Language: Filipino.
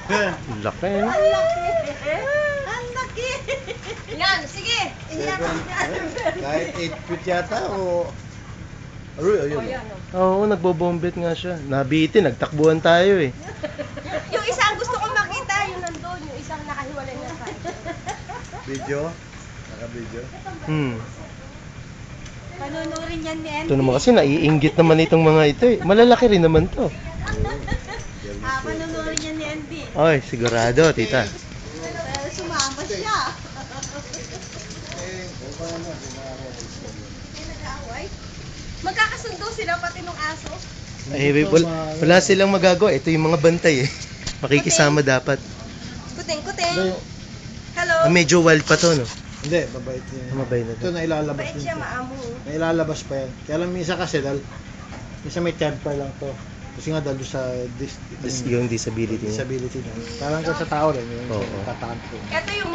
Laki. Ang laki. Ang laki. Yan, sige. Kahit 8 feet yata o... Aroy, ayun. Oo, nagbobombet nga siya. Nabitin, nagtakbuhan tayo eh. Yung isang gusto kong makita, yung nandun. Yung isang nakahiwalay na sa Video? Naka-video? panunurin yan ni Ito naman kasi naiinggit naman itong mga ito eh. Malalaki rin naman to. panunurin yan ni Andy. Ay, sigurado, tita. Sumama siya. Magkakasundo sila pati nung aso. Ay, wala silang magagawa. Ito yung mga bantay eh. Makikisama dapat. Kuting, kuting. Hello. Medyo wild pa to, no? Hindi, mabait niya. Mabait na to. Ito nailalabas Bait din siya, siya. maamo. Nailalabas pa yan. Kaya lang minsan kasi dahil minsan may temper lang to. Kasi nga dahil sa Yung disability niya. disability niya. Parang sa tao rin yung Oo. tatakot ko. Ito yung